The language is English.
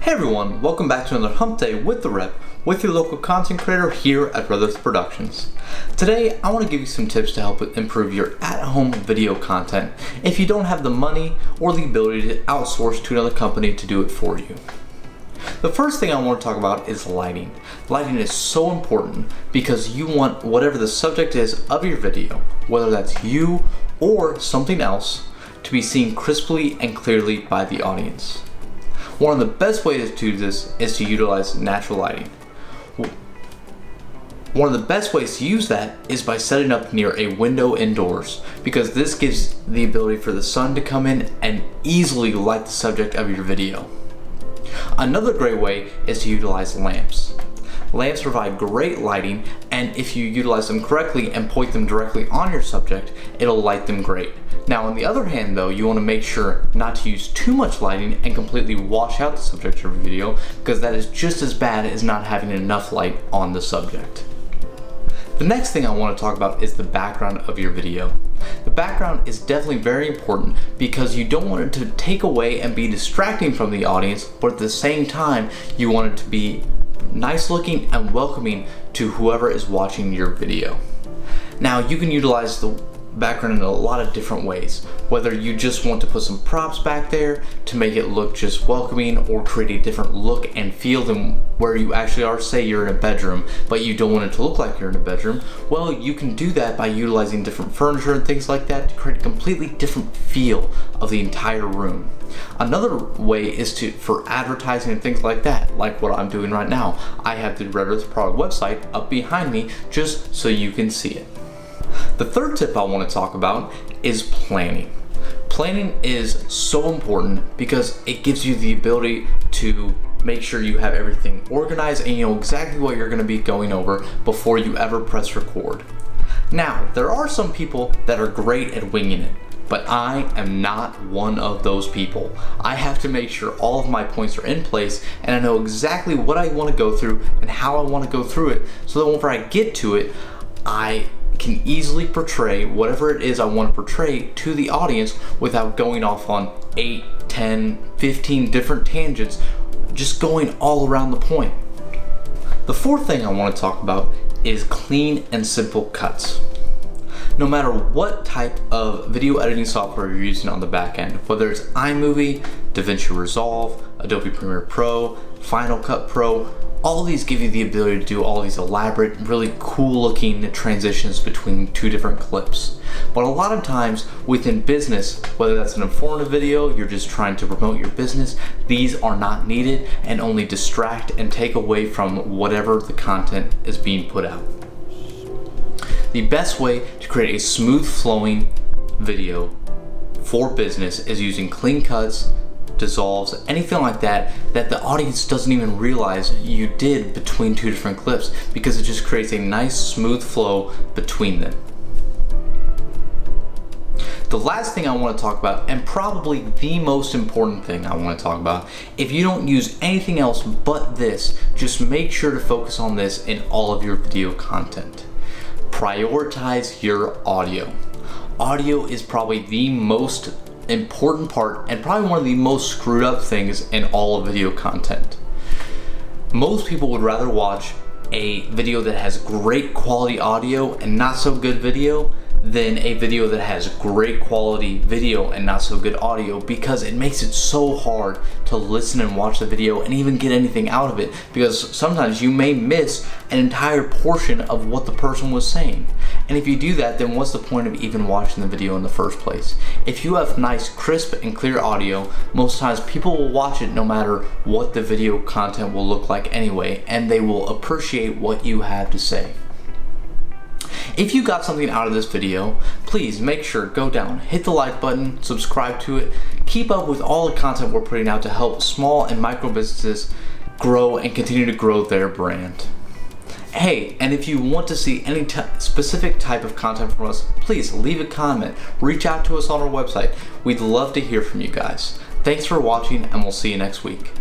Hey everyone, welcome back to another Hump Day with theREP, with your local content creator here at Brothers Productions. Today, I want to give you some tips to help improve your at-home video content if you don't have the money or the ability to outsource to another company to do it for you. The first thing I want to talk about is lighting. Lighting is so important because you want whatever the subject is of your video, whether that's you or something else, to be seen crisply and clearly by the audience. One of the best ways to do this is to utilize natural lighting. One of the best ways to use that is by setting up near a window indoors, because this gives the ability for the sun to come in and easily light the subject of your video. Another great way is to utilize lamps. Lamps provide great lighting, and if you utilize them correctly and point them directly on your subject, it'll light them great. Now on the other hand though, you want to make sure not to use too much lighting and completely wash out the subject of your video, because that is just as bad as not having enough light on the subject. The next thing I want to talk about is the background of your video. The background is definitely very important because you don't want it to take away and be distracting from the audience, but at the same time you want it to be nice looking and welcoming to whoever is watching your video. Now you can utilize the background in a lot of different ways, whether you just want to put some props back there to make it look just welcoming or create a different look and feel than where you actually are. Say you're in a bedroom but you don't want it to look like you're in a bedroom, well, you can do that by utilizing different furniture and things like that to create a completely different feel of the entire room. Another way is for advertising and things like that, like what I'm doing right now. I have the theREP product website up behind me just so you can see it. The third tip I want to talk about is planning. Planning is so important because it gives you the ability to make sure you have everything organized and you know exactly what you're going to be going over before you ever press record. Now, there are some people that are great at winging it, but I am not one of those people. I have to make sure all of my points are in place and I know exactly what I want to go through and how I want to go through it, so that whenever I get to it, I can easily portray whatever it is I want to portray to the audience without going off on 8, 10, 15 different tangents, just going all around the point. The fourth thing I want to talk about is clean and simple cuts. No matter what type of video editing software you're using on the back end, whether it's iMovie, DaVinci Resolve, Adobe Premiere Pro, Final Cut Pro, all of these give you the ability to do all these elaborate, really cool looking transitions between two different clips. But a lot of times within business, whether that's an informative video, you're just trying to promote your business, these are not needed and only distract and take away from whatever the content is being put out. The best way to create a smooth flowing video for business is using clean cuts, dissolves, anything like that the audience doesn't even realize you did between two different clips, because it just creates a nice smooth flow between them. The last thing I want to talk about, and probably the most important thing I want to talk about, if you don't use anything else but this, just make sure to focus on this in all of your video content. Prioritize your audio. Audio is probably the most important part and probably one of the most screwed up things in all of video content. Most people would rather watch a video that has great quality audio and not so good video than a video that has great quality video and not so good audio, because it makes it so hard to listen and watch the video and even get anything out of it, because sometimes you may miss an entire portion of what the person was saying. And if you do that, then what's the point of even watching the video in the first place? If you have nice, crisp, and clear audio, most times people will watch it no matter what the video content will look like anyway, and they will appreciate what you have to say. If you got something out of this video, please make sure, go down, hit the like button, subscribe to it, keep up with all the content we're putting out to help small and micro businesses grow and continue to grow their brand. Hey, and if you want to see any specific type of content from us, please leave a comment, reach out to us on our website. We'd love to hear from you guys. Thanks for watching, and we'll see you next week.